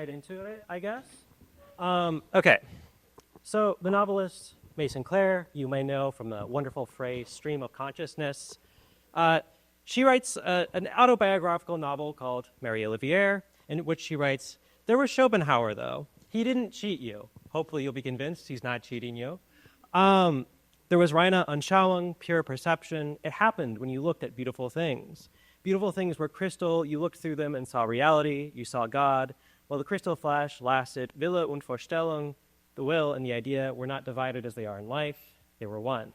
right into it, I guess. Okay, so the novelist Mason Clare, you may know from the wonderful phrase stream of consciousness. She writes an autobiographical novel called Marie Olivier, in which she writes, "There was Schopenhauer, though. He didn't cheat you." Hopefully you'll be convinced he's not cheating you. There was reine Anschauung, pure perception. It happened when you looked at beautiful things. Beautiful things were crystal. You looked through them and saw reality. You saw God. While the crystal flash lasted, Wille und Vorstellung, the will and the idea, were not divided as they are in life. They were one.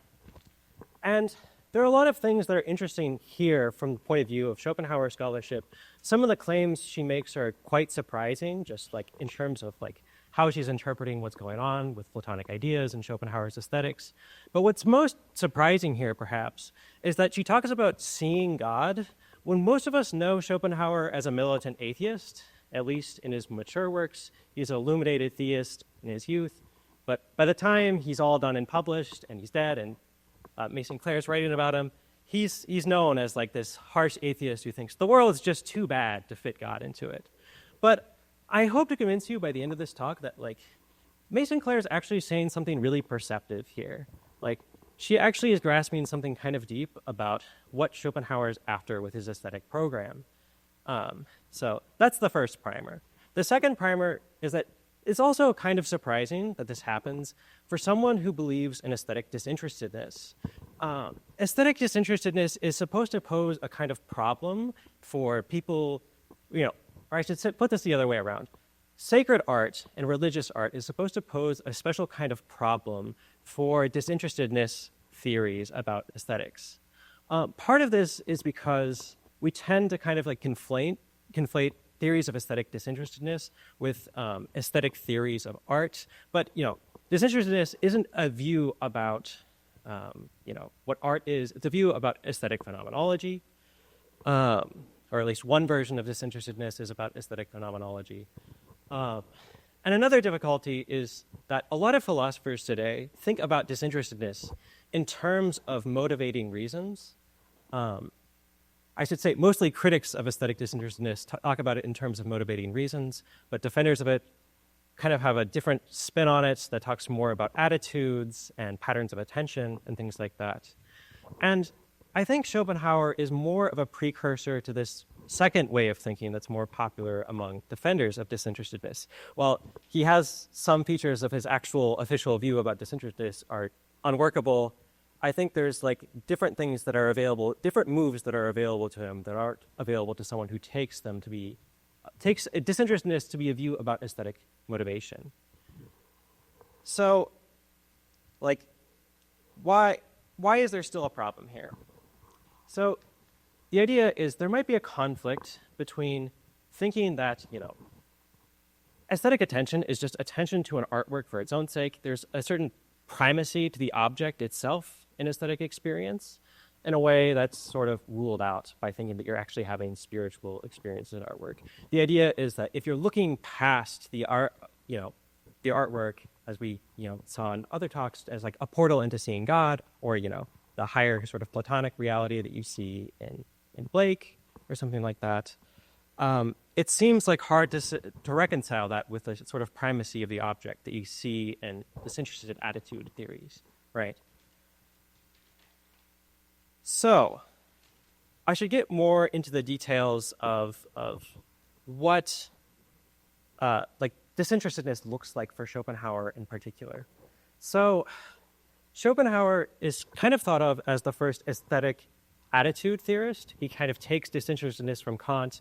And there are a lot of things that are interesting here from the point of view of Schopenhauer scholarship. Some of the claims she makes are quite surprising, just like in terms of like how she's interpreting what's going on with Platonic ideas and Schopenhauer's aesthetics. But what's most surprising here, perhaps, is that she talks about seeing God when most of us know Schopenhauer as a militant atheist, at least in his mature works. He's an illuminated theist in his youth, but by the time he's all done and published and he's dead and Mason Clare's writing about him, he's known as like this harsh atheist who thinks the world is just too bad to fit God into it. But I hope to convince you by the end of this talk that like Mason Clare is actually saying something really perceptive here. Like she actually is grasping something kind of deep about what Schopenhauer's after with his aesthetic program. So that's the first primer. The second primer is that it's also kind of surprising that this happens for someone who believes in aesthetic disinterestedness. Aesthetic disinterestedness is supposed to pose a kind of problem for people, or I should put this the other way around. Sacred art and religious art is supposed to pose a special kind of problem for disinterestedness theories about aesthetics. Part of this is because we tend to kind of like conflate theories of aesthetic disinterestedness with aesthetic theories of art. But, disinterestedness isn't a view about, what art is. It's a view about aesthetic phenomenology. Or at least one version of disinterestedness is about aesthetic phenomenology. And another difficulty is that a lot of philosophers today think about disinterestedness in terms of motivating reasons. I should say mostly critics of aesthetic disinterestedness talk about it in terms of motivating reasons, but defenders of it kind of have a different spin on it that talks more about attitudes and patterns of attention and things like that. And I think Schopenhauer is more of a precursor to this second way of thinking that's more popular among defenders of disinterestedness. While he has some features of his actual official view about disinterestedness are unworkable, I think there's like different things that are available, different moves that are available to him that aren't available to someone who takes disinterestedness to be a view about aesthetic motivation. So, like, why is there still a problem here? So the idea is there might be a conflict between thinking that, aesthetic attention is just attention to an artwork for its own sake. There's a certain primacy to the object itself in aesthetic experience in a way that's sort of ruled out by thinking that you're actually having spiritual experiences in artwork. The idea is that if you're looking past the art, the artwork, as we, saw in other talks, as like a portal into seeing God, or, the higher sort of Platonic reality that you see in Blake or something like that. It seems like hard to reconcile that with the sort of primacy of the object that you see in disinterested attitude theories, right? So I should get more into the details of what disinterestedness looks like for Schopenhauer in particular. So Schopenhauer is kind of thought of as the first aesthetic attitude theorist. He kind of takes disinterestedness from Kant,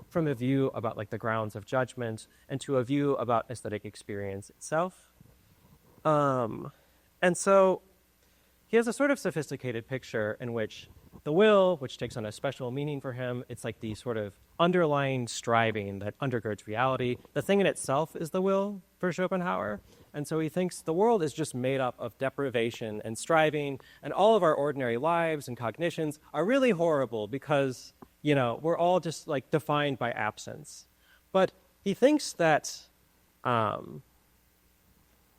from a view about like the grounds of judgment, and to a view about aesthetic experience itself. And so he has a sort of sophisticated picture in which the will, which takes on a special meaning for him, it's like the sort of underlying striving that undergirds reality. The thing in itself is the will for Schopenhauer. And so he thinks the world is just made up of deprivation and striving, and all of our ordinary lives and cognitions are really horrible because, we're all just like defined by absence. But he thinks that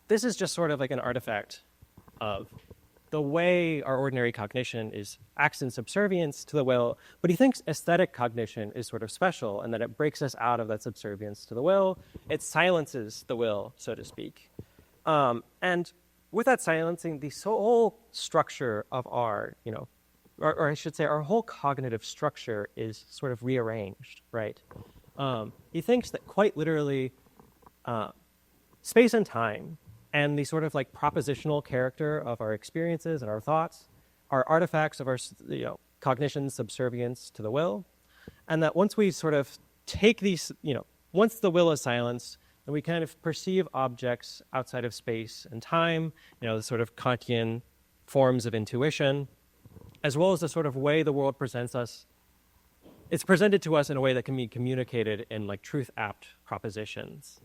this is just sort of like an artifact of the way our ordinary cognition acts in subservience to the will, but he thinks aesthetic cognition is sort of special and that it breaks us out of that subservience to the will. It silences the will, so to speak. And with that silencing, the whole structure of our, or I should say our whole cognitive structure is sort of rearranged, right? He thinks that quite literally space and time and the sort of like propositional character of our experiences and our thoughts are artifacts of our cognition's subservience to the will. And that once we sort of take these, once the will is silenced, then we kind of perceive objects outside of space and time, the sort of Kantian forms of intuition, as well as the sort of way the world presents us. It's presented to us in a way that can be communicated in like truth-apt propositions.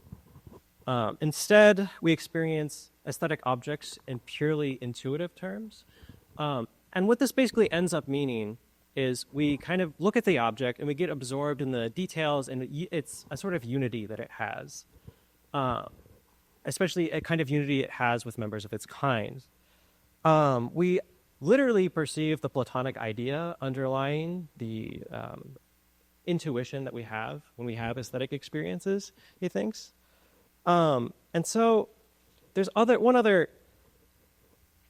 Instead, we experience aesthetic objects in purely intuitive terms. And what this basically ends up meaning is we kind of look at the object and we get absorbed in the details, and it's a sort of unity that it has, especially a kind of unity it has with members of its kind. We literally perceive the Platonic idea underlying the intuition that we have when we have aesthetic experiences, he thinks. And so there's one other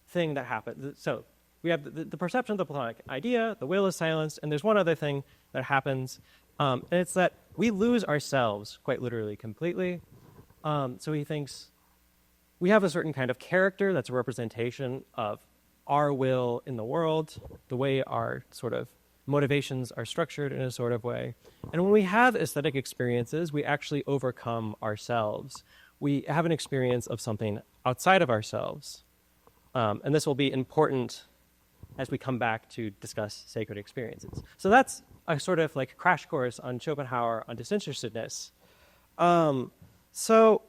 thing that happens. So we have the perception of the Platonic idea, the will is silenced, and there's one other thing that happens, and it's that we lose ourselves quite literally completely. So he thinks we have a certain kind of character that's a representation of our will in the world, the way our sort of motivations are structured in a sort of way. And when we have aesthetic experiences, we actually overcome ourselves. We have an experience of something outside of ourselves. And this will be important as we come back to discuss sacred experiences. So that's a sort of like crash course on Schopenhauer on disinterestedness. So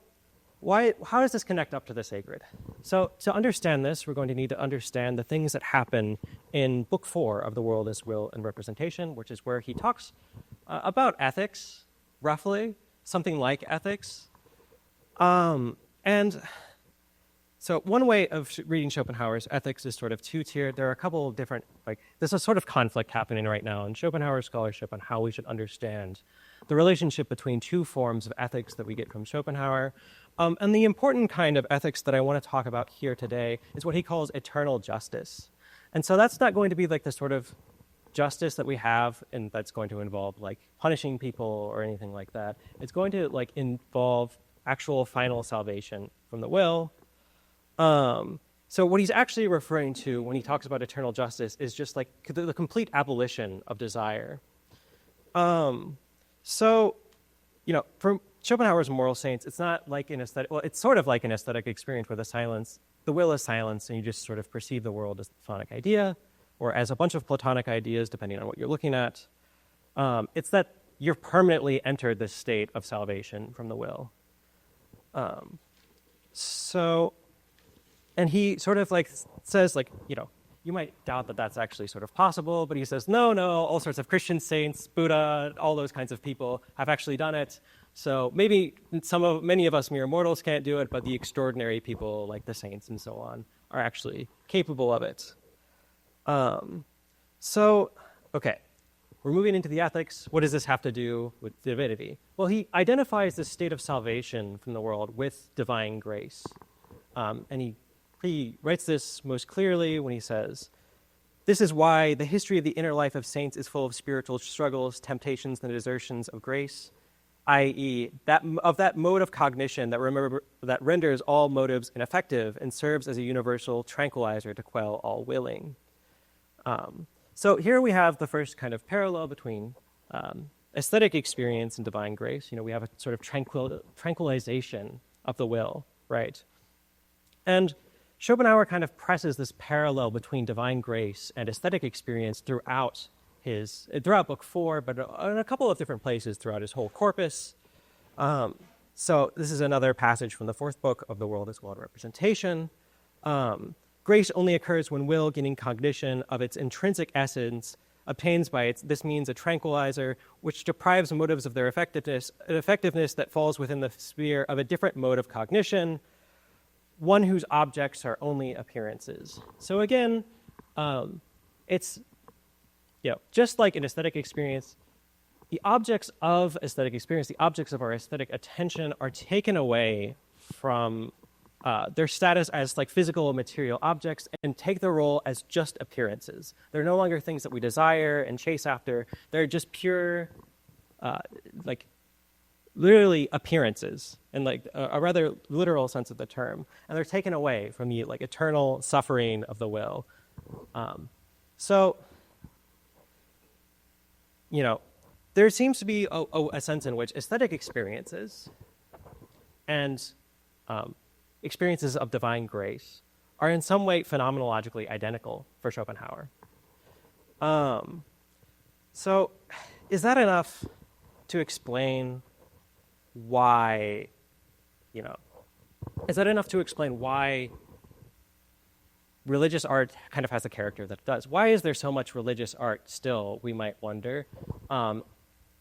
how does this connect up to the sacred? So to understand this, we're going to need to understand the things that happen in Book 4 of The World as Will and Representation, which is where he talks about ethics, roughly, something like ethics. And so one way of reading Schopenhauer's ethics is sort of two-tiered. There are a couple of different, there's a sort of conflict happening right now in Schopenhauer's scholarship on how we should understand the relationship between two forms of ethics that we get from Schopenhauer. And the important kind of ethics that I want to talk about here today is what he calls eternal justice. And so that's not going to be like the sort of justice that we have and that's going to involve like punishing people or anything like that. It's going to like involve actual final salvation from the will. So what he's actually referring to when he talks about eternal justice is just like the complete abolition of desire. So, from Schopenhauer's moral saints, it's not like an aesthetic, well, it's sort of like an aesthetic experience where the will is silenced and you just sort of perceive the world as the Platonic idea or as a bunch of Platonic ideas, depending on what you're looking at. It's that you've permanently entered this state of salvation from the will. And he sort of says you might doubt that that's actually sort of possible, but he says, no, all sorts of Christian saints, Buddha, all those kinds of people have actually done it. So maybe many of us mere mortals can't do it, but the extraordinary people like the saints and so on are actually capable of it. Okay, we're moving into the ethics. What does this have to do with divinity? Well, he identifies this state of salvation from the world with divine grace. And he writes this most clearly when he says, "This is why the history of the inner life of saints is full of spiritual struggles, temptations, and desertions of grace, i.e., that mode of cognition that renders all motives ineffective and serves as a universal tranquilizer to quell all willing." So here we have the first kind of parallel between aesthetic experience and divine grace. We have a sort of tranquilization of the will, right? And Schopenhauer kind of presses this parallel between divine grace and aesthetic experience throughout Book 4, but in a couple of different places throughout his whole corpus. So this is another passage from the 4th book of The World as Will and Representation. Grace only occurs when will, gaining cognition of its intrinsic essence, obtains by this means a tranquilizer which deprives motives of their effectiveness that falls within the sphere of a different mode of cognition, one whose objects are only appearances. So again, it's just like an aesthetic experience, the objects of aesthetic experience, the objects of our aesthetic attention are taken away from their status as like physical material objects and take their role as just appearances. They're no longer things that we desire and chase after. They're just pure, like literally appearances in like a rather literal sense of the term. And they're taken away from the like eternal suffering of the will. So, there seems to be a sense in which aesthetic experiences and experiences of divine grace are in some way phenomenologically identical for Schopenhauer. So is that enough to explain why, is that enough to explain why religious art kind of has the character that it does? Why is there so much religious art still, we might wonder?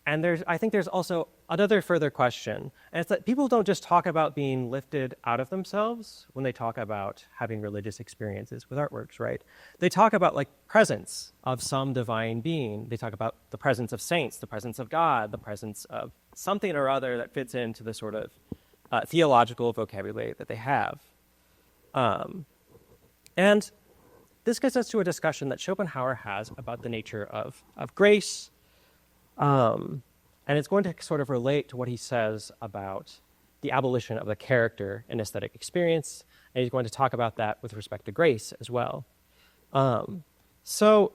And I think there's also another further question, and it's that people don't just talk about being lifted out of themselves when they talk about having religious experiences with artworks, right? They talk about like presence of some divine being. They talk about the presence of saints, the presence of God, the presence of something or other that fits into the sort of theological vocabulary that they have. And this gets us to a discussion that Schopenhauer has about the nature of grace. And it's going to sort of relate to what he says about the abolition of the character in aesthetic experience. And he's going to talk about that with respect to grace as well. So,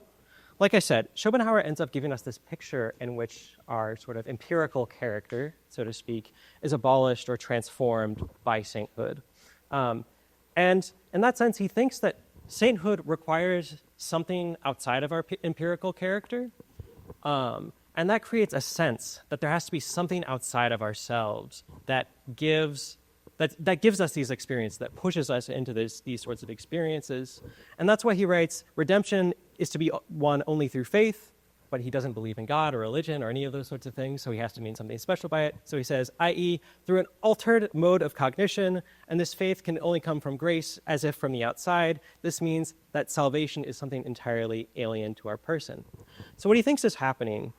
like I said, Schopenhauer ends up giving us this picture in which our sort of empirical character, so to speak, is abolished or transformed by sainthood. And in that sense, he thinks that sainthood requires something outside of our empirical character. And that creates a sense that there has to be something outside of ourselves that gives us these experiences, that pushes us into these sorts of experiences. And that's why he writes, redemption is to be won only through faith, but he doesn't believe in God or religion or any of those sorts of things, so he has to mean something special by it. So he says, i.e., through an altered mode of cognition, and this faith can only come from grace as if from the outside. This means that salvation is something entirely alien to our person. So what he thinks is happening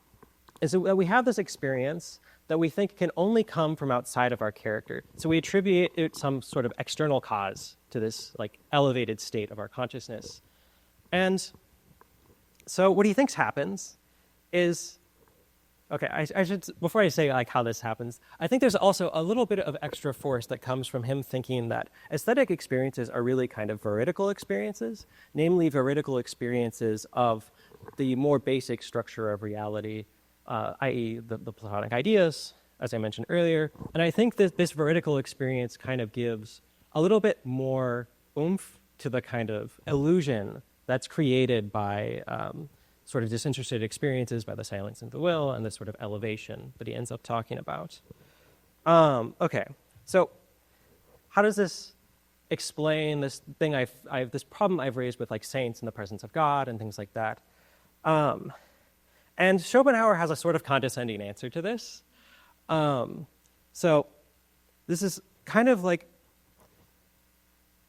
is that we have this experience that we think can only come from outside of our character. So we attribute it some sort of external cause to this like elevated state of our consciousness. And so what he thinks happens is, okay, I should, before I say like how this happens, I think there's also a little bit of extra force that comes from him thinking that aesthetic experiences are really kind of veridical experiences, namely veridical experiences of the more basic structure of reality, i.e. the Platonic ideas, as I mentioned earlier. And I think that this veridical experience kind of gives a little bit more oomph to the kind of illusion that's created by sort of disinterested experiences, by the silence of the will, and this sort of elevation that he ends up talking about. Okay, so how does this explain this thing this problem I've raised with like saints in the presence of God and things like that? And Schopenhauer has a sort of condescending answer to this. So this is kind of like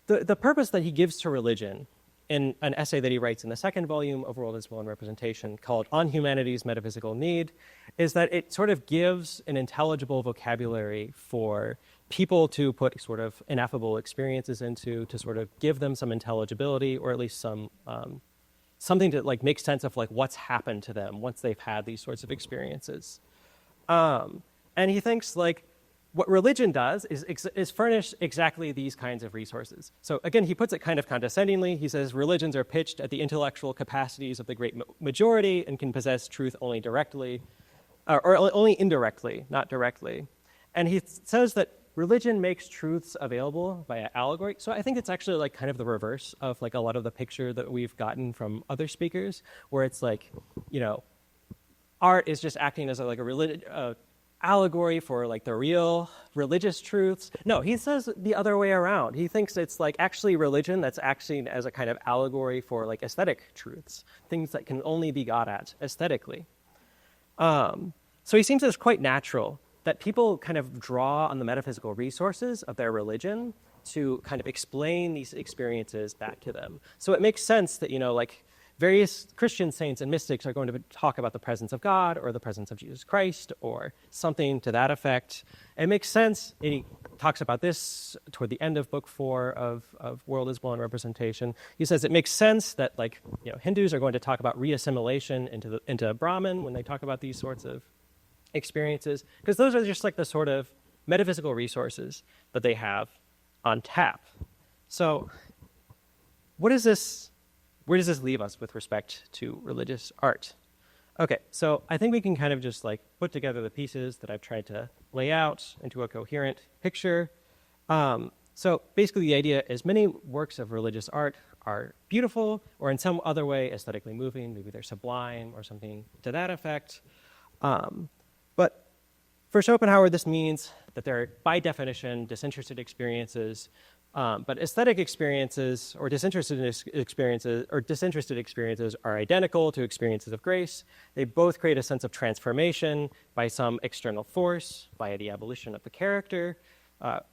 the purpose that he gives to religion in an essay that he writes in the second volume of World as Will and Representation called On Humanity's Metaphysical Need, is that it sort of gives an intelligible vocabulary for people to put sort of ineffable experiences into, to sort of give them some intelligibility, or at least some something to like make sense of like what's happened to them once they've had these sorts of experiences. And he thinks like what religion does is furnish exactly these kinds of resources. So again, he puts it kind of condescendingly. He says religions are pitched at the intellectual capacities of the great majority and can possess truth only directly, or only indirectly, not directly. And he says that religion makes truths available via allegory. So I think it's actually like kind of the reverse of like a lot of the picture that we've gotten from other speakers, where it's like, art is just acting as a allegory for like the real religious truths. No, he says the other way around. He thinks it's like actually religion that's acting as a kind of allegory for like aesthetic truths, things that can only be got at aesthetically. So he seems it's quite natural that people kind of draw on the metaphysical resources of their religion to kind of explain these experiences back to them. So it makes sense that, like various Christian saints and mystics are going to talk about the presence of God or the presence of Jesus Christ or something to that effect. It makes sense. He talks about this toward the end of book 4 of World as One Representation. He says it makes sense that Hindus are going to talk about reassimilation into Brahman when they talk about these sorts of experiences, because those are just the sort of metaphysical resources that they have on tap. So where does this leave us with respect to religious art? Okay, so I think we can kind of just put together the pieces that I've tried to lay out into a coherent picture. So basically the idea is many works of religious art are beautiful or in some other way aesthetically moving. Maybe they're sublime or something to that effect. But for Schopenhauer, this means that they're, by definition, disinterested experiences. But aesthetic experiences or disinterested experiences are identical to experiences of grace. They both create a sense of transformation by some external force, via the abolition of the character,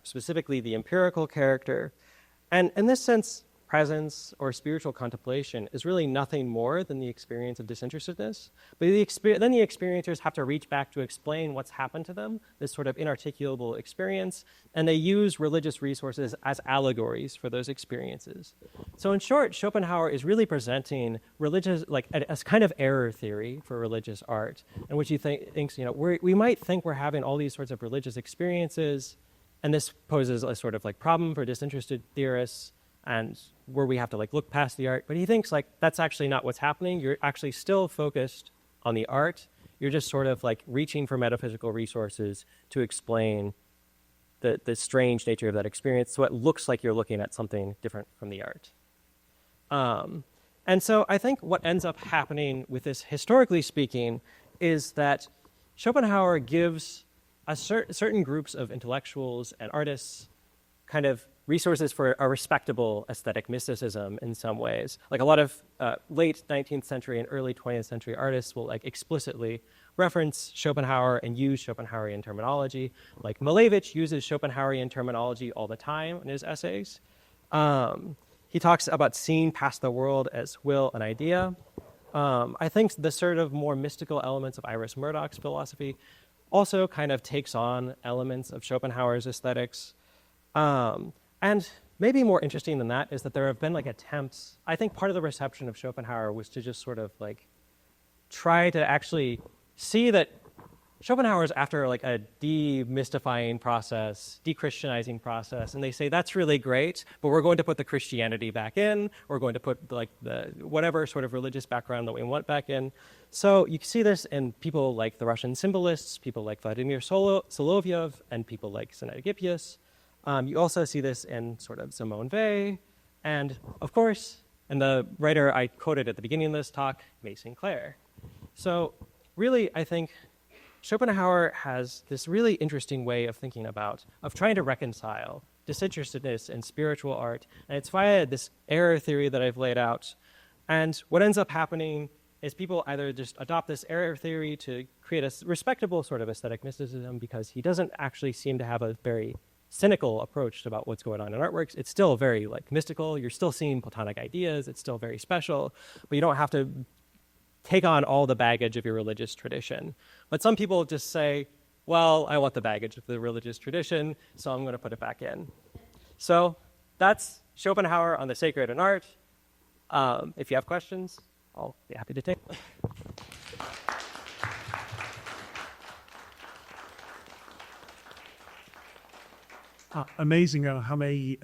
specifically the empirical character. And in this sense, presence or spiritual contemplation is really nothing more than the experience of disinterestedness. But then the experiencers have to reach back to explain what's happened to them, this sort of inarticulable experience, and they use religious resources as allegories for those experiences. So in short, Schopenhauer is really presenting religious, a kind of error theory for religious art, in which he thinks, we might think we're having all these sorts of religious experiences, and this poses a sort of problem for disinterested theorists, and where we have to look past the art. But he thinks that's actually not what's happening. You're actually still focused on the art. You're just sort of reaching for metaphysical resources to explain the strange nature of that experience. So it looks like you're looking at something different from the art. And so I think what ends up happening with this, historically speaking, is that Schopenhauer gives certain groups of intellectuals and artists kind of resources for a respectable aesthetic mysticism in some ways. A lot of late 19th century and early 20th century artists will explicitly reference Schopenhauer and use Schopenhauerian terminology. Malevich uses Schopenhauerian terminology all the time in his essays. He talks about seeing past the world as will and idea. I think the sort of more mystical elements of Iris Murdoch's philosophy also kind of takes on elements of Schopenhauer's aesthetics. And maybe more interesting than that is that there have been attempts. I think part of the reception of Schopenhauer was to just sort of try to actually see that Schopenhauer is after a demystifying process, de-Christianizing process, and they say that's really great, but we're going to put the Christianity back in. We're going to put the whatever sort of religious background that we want back in. So you can see this in people like the Russian symbolists, people like Vladimir Solovyov, and people like Synecdoche. You also see this in sort of Simone Weil, and of course, in the writer I quoted at the beginning of this talk, Mason Clare. So really, I think Schopenhauer has this really interesting way of thinking of trying to reconcile disinterestedness and spiritual art, and it's via this error theory that I've laid out. And what ends up happening is people either just adopt this error theory to create a respectable sort of aesthetic mysticism, because he doesn't actually seem to have a very cynical approach about what's going on in artworks. It's still very mystical. You're still seeing Platonic ideas. It's still very special, but you don't have to take on all the baggage of your religious tradition. But some people just say, well, I want the baggage of the religious tradition, so I'm going to put it back in. So that's Schopenhauer on the sacred and art. If you have questions, I'll be happy to take them. Amazing how many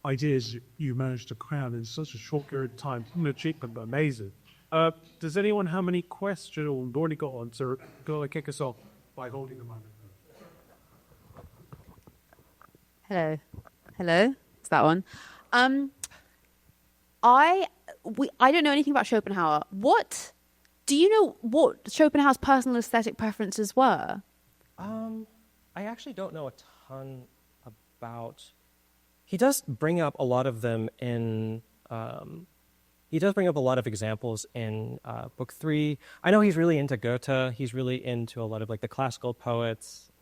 ideas you managed to cram in such a short period of time. Achievement, but amazing. Does anyone have any questions or already got on? So go and kick us off by holding the microphone. Hello. It's that one. I don't know anything about Schopenhauer. Do you know what Schopenhauer's personal aesthetic preferences were? I actually don't know a ton about. He does bring up a lot of them in. He does bring up a lot of examples in book 3. I know he's really into Goethe. He's really into a lot of the classical poets.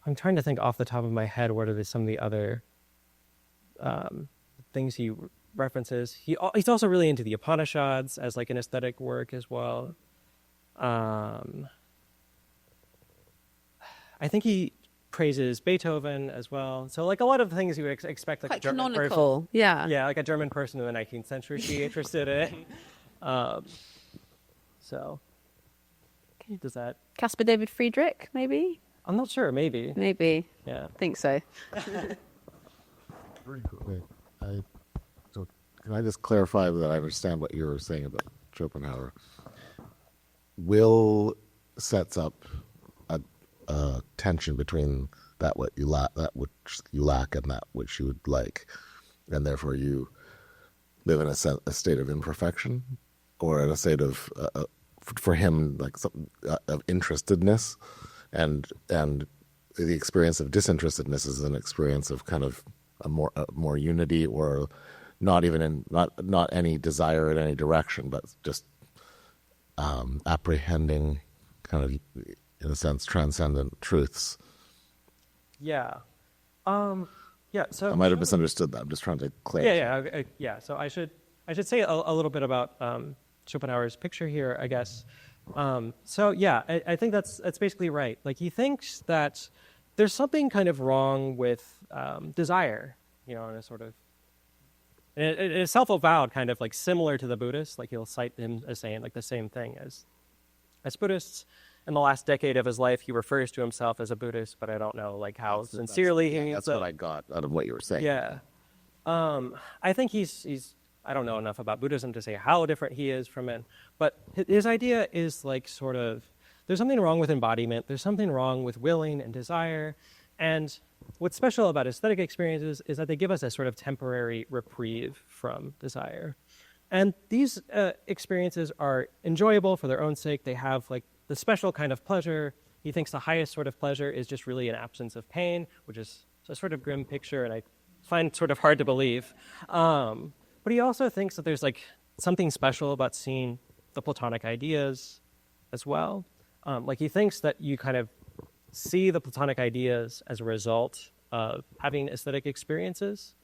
I'm trying to think off the top of my head what are some of the other things he references. He's also really into the Upanishads as like an aesthetic work as well. I think he praises Beethoven as well. So like a lot of things you would expect like Quite a German canonical, yeah. yeah, like a German person in the 19th century to be interested in. So does that? Caspar David Friedrich, maybe? I'm not sure. Maybe. Maybe. Yeah. I think so. Very cool. So can I just clarify that I understand what you were saying about Schopenhauer? Will sets up a tension between that which you lack, and that which you would like, and therefore you live in a state of imperfection, or in a state of for him like something of interestedness, and the experience of disinterestedness is an experience of kind of a more unity, or not any desire in any direction, but just apprehending kind of, in a sense, transcendent truths. Yeah. Yeah. So I might have misunderstood that. I'm just trying to clarify. Yeah. So I should say a little bit about Schopenhauer's picture here, I guess. So yeah, I think that's basically right. Like he thinks that there's something kind of wrong with desire, in a sort of, and it is self-avowed, kind of like similar to the Buddhists. Like he'll cite him as saying like the same thing as Buddhists. In the last decade of his life, he refers to himself as a Buddhist, but I don't know like how sincerely. That's what I got out of what you were saying. Yeah. I think he's I don't know enough about Buddhism to say how different he is from it, but his idea is like sort of, there's something wrong with embodiment, there's something wrong with willing and desire, and what's special about aesthetic experiences is that they give us a sort of temporary reprieve from desire. And these experiences are enjoyable for their own sake. They have like the special kind of pleasure. He thinks the highest sort of pleasure is just really an absence of pain, which is a sort of grim picture, and I find sort of hard to believe. But he also thinks that there's like something special about seeing the Platonic ideas as well. Like he thinks that you kind of see the Platonic ideas as a result of having aesthetic experiences.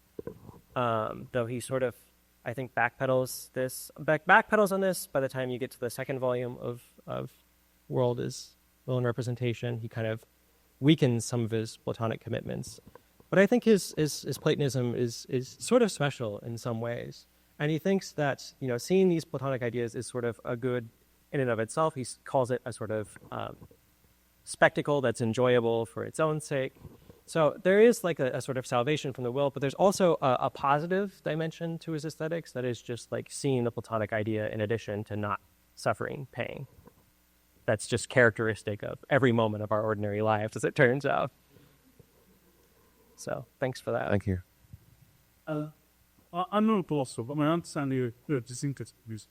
Though he sort of, I think, backpedals on this by the time you get to the second volume of World is Will and Representation. He kind of weakens some of his Platonic commitments. But I think his Platonism is sort of special in some ways. And he thinks that, seeing these Platonic ideas is sort of a good in and of itself. He calls it a sort of spectacle that's enjoyable for its own sake. So there is like a sort of salvation from the will, but there's also a positive dimension to his aesthetics that is just like seeing the Platonic idea in addition to not suffering pain. That's just characteristic of every moment of our ordinary lives, as it turns out. So thanks for that. Thank you. I'm not a philosopher, but my understanding of disinterestedness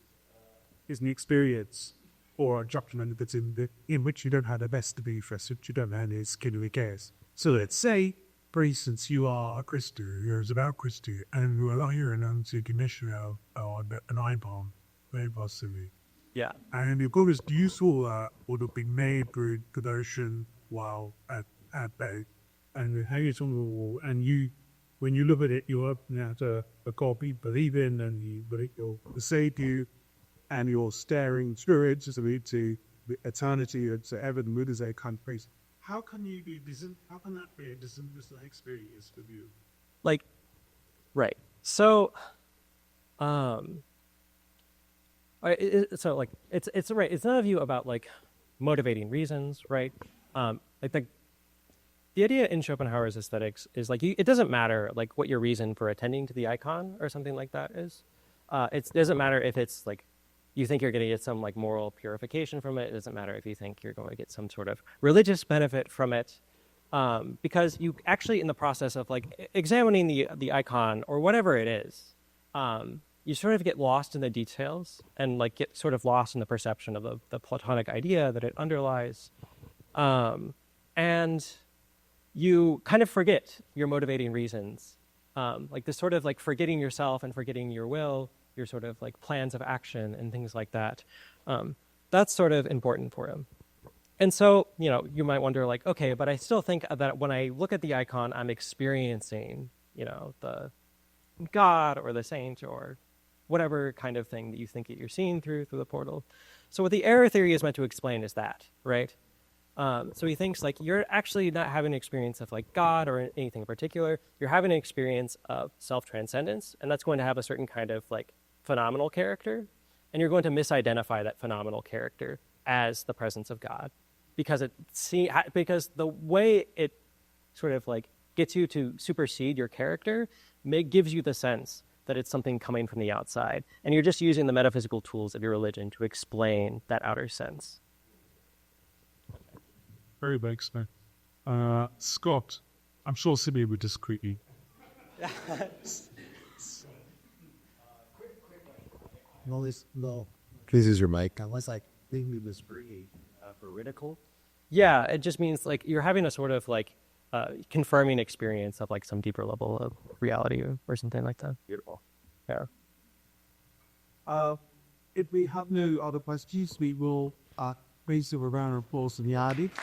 is an experience or a judgment that's in which you don't have the best to be interested, you don't have any skin in the gas. So let's say, for instance, you are a Christian, you're about Christian, and you are here and to commission an iPhone, very possibly. Yeah. And of course, you saw would have been made through devotion while at bay. And how you talk about, and you, when you look at it, you open out a copy, believe in, and you believe you'll say to you, and you're staring through it to eternity and to heaven, mood is a kind of place. How can you be how can that be a disinterested experience for you? Like, right. So, it's right. It's not a view about like motivating reasons, right? Like the idea in Schopenhauer's aesthetics is like it doesn't matter like what your reason for attending to the icon or something like that is. It doesn't matter if it's like you think you're going to get some like moral purification from it. It doesn't matter if you think you're going to get some sort of religious benefit from it, because you actually, in the process of like examining the icon or whatever it is, you sort of get lost in the details and like get sort of lost in the perception of the Platonic idea that it underlies, and you kind of forget your motivating reasons, like this sort of like forgetting yourself and forgetting your will, your sort of like plans of action and things like that. That's sort of important for him. And so, you might wonder, like, okay, but I still think that when I look at the icon, I'm experiencing, the God or the saint or whatever kind of thing that you think that you're seeing through the portal. So what the error theory is meant to explain is that, right? So he thinks like you're actually not having an experience of like God or anything in particular. You're having an experience of self-transcendence, and that's going to have a certain kind of like phenomenal character, and you're going to misidentify that phenomenal character as the presence of God, because because the way it sort of like gets you to supersede your character gives you the sense that it's something coming from the outside, and you're just using the metaphysical tools of your religion to explain that outer sense. Very big, so. Scott, I'm sure Simi would disagree. No. Please use your mic. I was like, thinking it was pretty veridical. Yeah, it just means like you're having a sort of like confirming experience of like some deeper level of reality or something like that. Beautiful. Yeah. If we have no other questions, we will raise a round of applause to the audience.